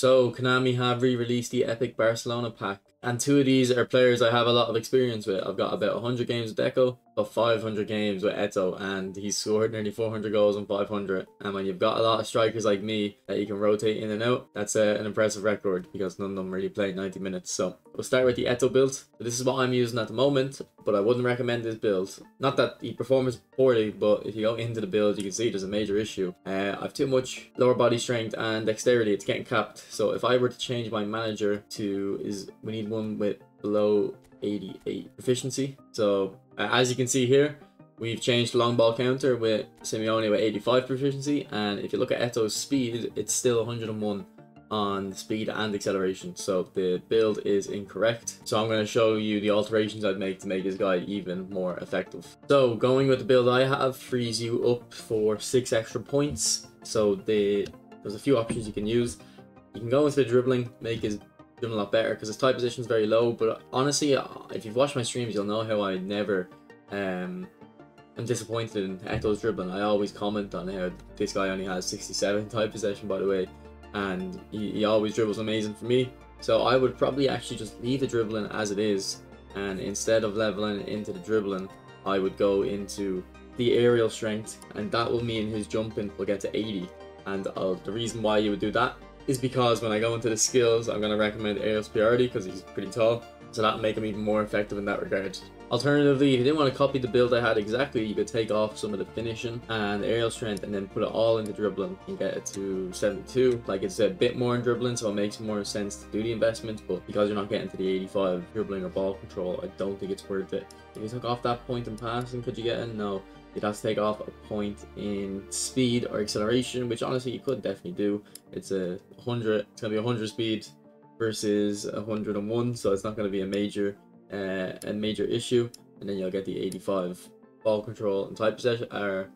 So Konami have re-released the Epic Barcelona pack, and two of these are players I have a lot of experience with. I've got about 100 games with Deco, about 500 games with Eto'o, and he's scored nearly 400 goals and 500. And when you've got a lot of strikers like me that you can rotate in and out, that's an impressive record because none of them really play 90 minutes. So we'll start with the Eto'o build. So this is what I'm using at the moment, but I wouldn't recommend this build. Not that he performs poorly, but if you go into the build, you can see there's a major issue. I've too much lower body strength and dexterity. It's getting capped. So if I were to change my manager to we need one with below 88 proficiency. So as you can see here, we've changed the long ball counter with Simeone with 85 proficiency, and if you look at Eto'o's speed, it's still 101 on speed and acceleration, so the build is incorrect. So I'm going to show you the alterations I'd make to make this guy even more effective. So going with the build I have frees you up for 6 extra points. So there's a few options you can use. You can go into the dribbling, make his dribbling a lot better because his tight position is very low, but honestly, if you've watched my streams, you'll know how I never I'm disappointed in Eto'o's dribbling. I always comment on how this guy only has 67 tight possession, by the way, and he always dribbles amazing for me. So I would probably actually just leave the dribbling as it is, and instead of leveling into the dribbling, I would go into the aerial strength, and that will mean his jumping will get to 80. And the reason why you would do that is because when I go into the skills, I'm going to recommend aerial superiority because he's pretty tall, so that'll make him even more effective in that regard. Alternatively, if you didn't want to copy the build I had exactly, you could take off some of the finishing and aerial strength and then put it all into dribbling and get it to 72. Like, it's a bit more in dribbling, so it makes more sense to do the investment, but because you're not getting to the 85 dribbling or ball control, I don't think it's worth it. If you took off that point in passing, could you get in? No. You'd have to take off a point in speed or acceleration, which honestly you could definitely do. It's a 100, it's gonna be 100 speed versus 101, so it's not gonna be a major issue. And then you'll get the 85 ball control and tight possession or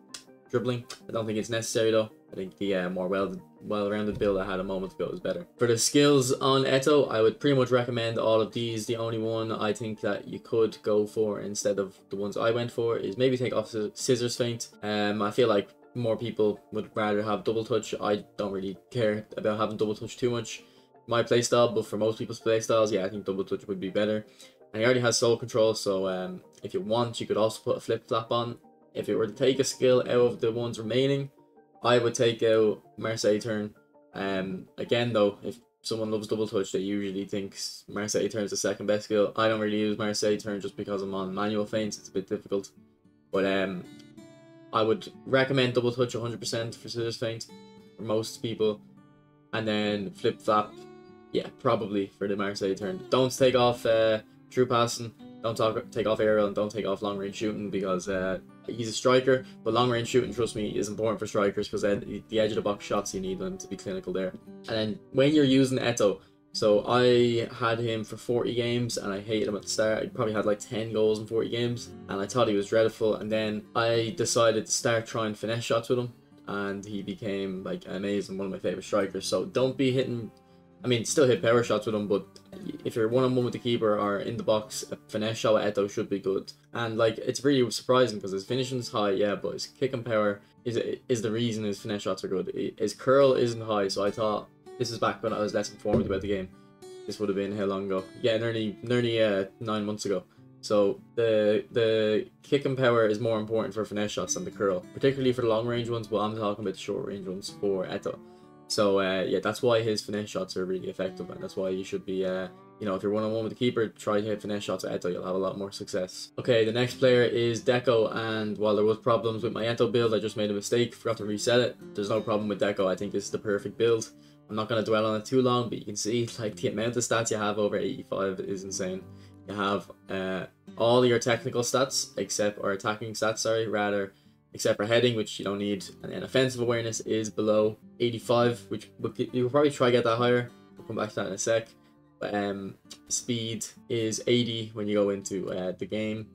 dribbling. I don't think it's necessary though. I think the more well-rounded build I had a moment ago is better. For the skills on Eto'o, I would pretty much recommend all of these. The only one I think that you could go for instead of the ones I went for is maybe take off scissors feint. I feel like more people would rather have double touch. I don't really care about having double touch too much. My playstyle, but for most people's playstyles, yeah, I think double touch would be better. And he already has soul control, so if you want, you could also put a flip flap on. If it were to take a skill out of the ones remaining, I would take out Marseille turn. Again though, if someone loves double touch, they usually think Marseille turn is the second best skill. I don't really use Marseille turn just because I'm on manual feints. It's a bit difficult. But I would recommend double touch 100% for scissors feint for most people. And then flip flap, yeah, probably for the Marseille turn. Don't take off true passing, don't take off aerial, and don't take off long range shooting because he's a striker, but long range shooting, trust me, is important for strikers because the edge of the box shots, you need them to be clinical there. And then when you're using Eto'o, so I had him for 40 games and I hated him at the start. He probably had like 10 goals in 40 games and I thought he was dreadful, and then I decided to start trying finesse shots with him and he became like amazing, one of my favorite strikers. So don't be hitting, I mean, still hit power shots with him, but if you're one-on-one with the keeper or in the box, a finesse shot with Eto'o should be good. And like, it's really surprising because his finishing's high, yeah, but his kick and power is the reason his finesse shots are good. His curl isn't high, so I thought, this is back when I was less informed about the game. This would have been how long ago? Yeah, nearly 9 months ago. So the kick and power is more important for finesse shots than the curl, particularly for the long range ones, but I'm talking about the short range ones for Eto'o. So yeah, that's why his finesse shots are really effective, and that's why you should be, you know, if you're one-on-one with the keeper, try to hit finesse shots at Eto'o, you'll have a lot more success. Okay, the next player is Deco, and while there was problems with my Eto'o build, I just made a mistake, forgot to reset it. There's no problem with Deco. I think this is the perfect build. I'm not going to dwell on it too long, but you can see like the amount of stats you have over 85 is insane. You have all your technical stats, or attacking stats, sorry, rather, except for heading, which you don't need, and then offensive awareness is below 85, which you could probably try to get that higher. We'll come back to that in a sec. But speed is 80 when you go into the game,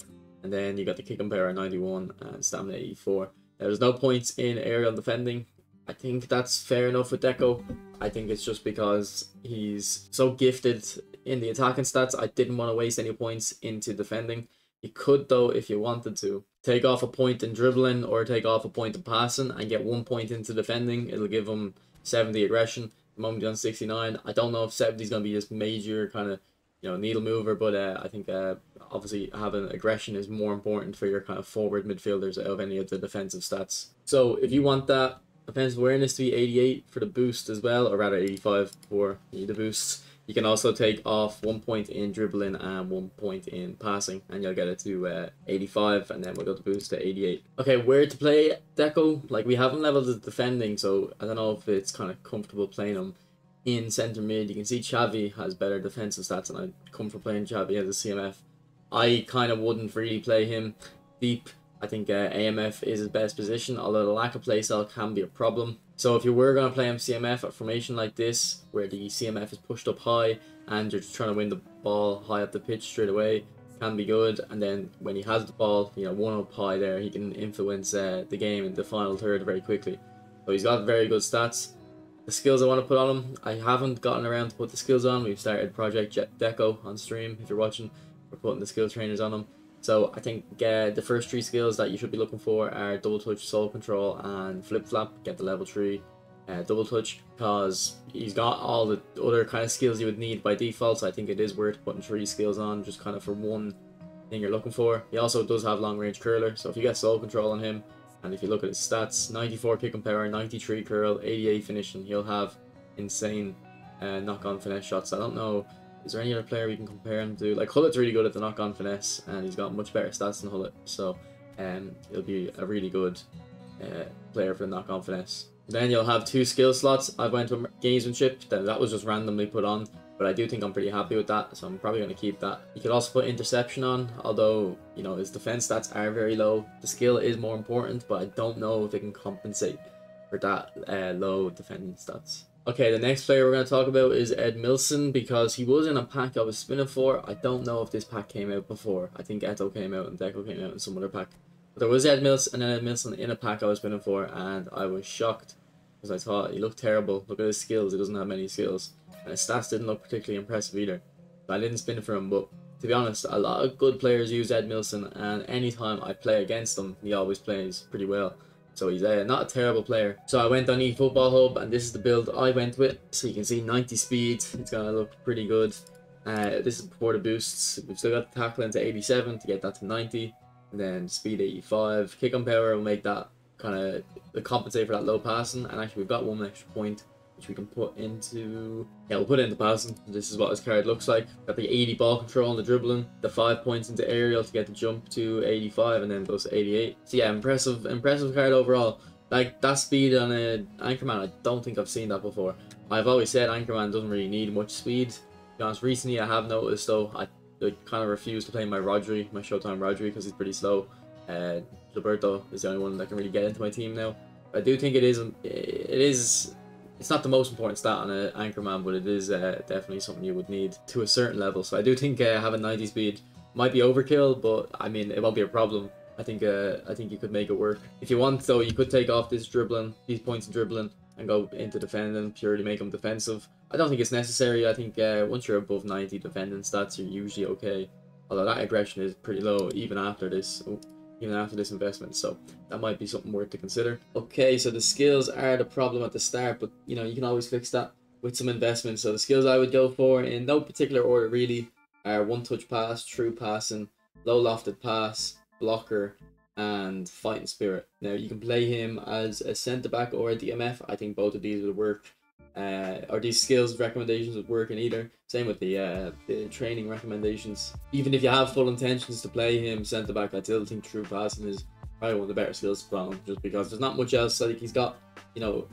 and then you got the kick and power at 91 and stamina 84. Now, there's no points in aerial defending. I think that's fair enough with Deco. I think it's just because he's so gifted in the attacking stats. I didn't want to waste any points into defending. You could though, if you wanted to, take off a point in dribbling or take off a point in passing and get 1 point into defending. It'll give him 70 aggression. the moment he's on 69. I don't know if 70 is going to be this major kind of, needle mover, but I think obviously having aggression is more important for your kind of forward midfielders of any of the defensive stats. So if you want that offensive awareness to be 88 for the boost as well, or rather 85 for the boosts, you can also take off 1 point in dribbling and 1 point in passing, and you'll get it to 85, and then we'll go to boost to 88. Okay, where to play Deco? Like, we haven't leveled the defending, so I don't know if it's kind of comfortable playing him in centre mid. You can see Xavi has better defensive stats, and I'd come for playing Xavi as a CMF. I kind of wouldn't really play him deep. I think AMF is his best position, although the lack of playstyle can be a problem. So if you were going to play him CMF, a formation like this, where the CMF is pushed up high and you're just trying to win the ball high up the pitch straight away, can be good. And then when he has the ball, one up high there, he can influence the game in the final third very quickly. So he's got very good stats. The skills I want to put on him, I haven't gotten around to put the skills on. We've started Project Deco on stream. If you're watching, we're putting the skill trainers on him. So I think the first 3 skills that you should be looking for are double touch, soul control, and flip flap. Get the level 3 double touch, because he's got all the other kind of skills you would need by default. So I think it is worth putting 3 skills on just kind of for one thing you're looking for. He also does have long range curler, so if you get soul control on him, and if you look at his stats, 94 kick and power, 93 curl, 88 finishing, he'll have insane knock-on finesse shots. I don't know, is there any other player we can compare him to? Like, Hullet's really good at the knock-on finesse, and he's got much better stats than Hullet, so he'll be a really good player for the knock-on finesse. Then you'll have 2 skill slots. I went with gamesmanship, then that was just randomly put on, but I do think I'm pretty happy with that, so I'm probably going to keep that. You could also put interception on, although, his defense stats are very low. The skill is more important, but I don't know if it can compensate for that low defending stats. Okay, the next player we're going to talk about is Edmilson, because he was in a pack I was spinning for. I don't know if this pack came out before. I think Eto'o came out and Deco came out in some other pack. But there was Edmilson in a pack I was spinning for, and I was shocked, because I thought he looked terrible. Look at his skills, he doesn't have many skills. And his stats didn't look particularly impressive either. So I didn't spin for him, but to be honest, a lot of good players use Edmilson, and anytime I play against him, he always plays pretty well. So he's not a terrible player. So I went on eFootball Hub, and this is the build I went with. So you can see 90 speed, it's going to look pretty good. This is before the boosts. We've still got the tackling to 87 to get that to 90. And then speed 85. Kick on power will make that kind of compensate for that low passing. And actually we've got 1 extra point, which we can put into, we'll put it into passing. This is what his card looks like. Got the 80 ball control on the dribbling, the 5 points into aerial to get the jump to 85, and then goes to 88. So yeah, impressive card overall. Like, that speed on an Anchorman, I don't think I've seen that before. I've always said Anchorman doesn't really need much speed. To be honest, recently I have noticed though, I kind of refuse to play my Showtime Rodri, because he's pretty slow. Roberto is the only one that can really get into my team now. I do think it's not the most important stat on an Anchorman, but it is definitely something you would need to a certain level. So I do think having 90 speed might be overkill, but I mean, it won't be a problem. I think you could make it work. If you want though, you could take off this dribbling, these points in dribbling, and go into defending, purely make them defensive. I don't think it's necessary. I think once you're above 90 defending stats, you're usually okay. Although that aggression is pretty low even after this. Investment, so that might be something worth to consider. Okay, so the skills are the problem at the start, but you can always fix that with some investment. So the skills I would go for, in no particular order really, are 1-touch pass, true passing, low lofted pass, blocker, and fighting spirit. Now you can play him as a centre back or a DMF. I think both of these would work. Or these skills recommendations would work in either. Same with the training recommendations. Even if you have full intentions to play him centre back, I still think true passing is probably one of the better skills to put on him, just because there's not much else. Like, he's got a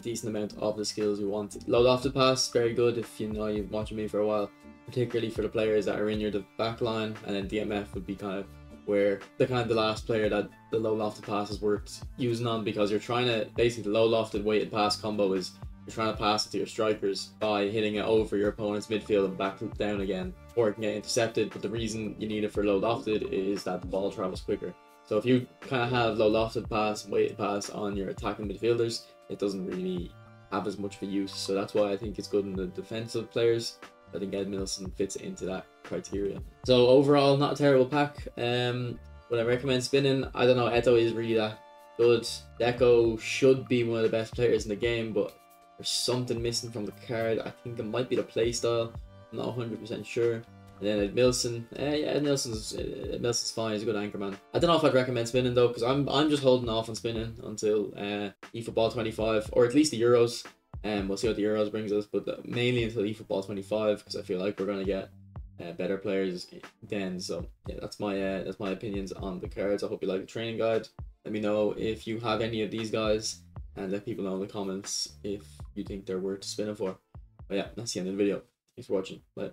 decent amount of the skills you want. Low lofted pass, very good if you've been watching me for a while, particularly for the players that are in your back line. And then DMF would be kind of where the last player that the low lofted pass is worth using on, because you're trying to basically, the low lofted weighted pass combo is you're trying to pass it to your strikers by hitting it over your opponent's midfield and back down again, or it can get intercepted. But the reason you need it for low lofted is that the ball travels quicker. So if you kind of have low lofted pass, weighted pass on your attacking midfielders, it doesn't really have as much of a use. So that's why I think it's good in the defensive players. I think Edmilson fits into that criteria. So overall, not a terrible pack. Would I recommend spinning? I don't know, Eto'o is really that good. Deco should be one of the best players in the game, but There's something missing from the card. I think it might be the play style. I'm not 100% sure. And then Edmilson. Yeah, Edmilson's fine. He's a good anchor man. I don't know if I'd recommend spinning though, because I'm just holding off on spinning until eFootball 25, or at least the Euros. We'll see what the Euros brings us, but mainly until eFootball 25, because I feel like we're gonna get better players then. So yeah, that's my opinions on the cards. I hope you like the training guide. Let me know if you have any of these guys, and let people know in the comments if you think they're worth spinning for. But yeah, that's the end of the video. Thanks for watching. Bye.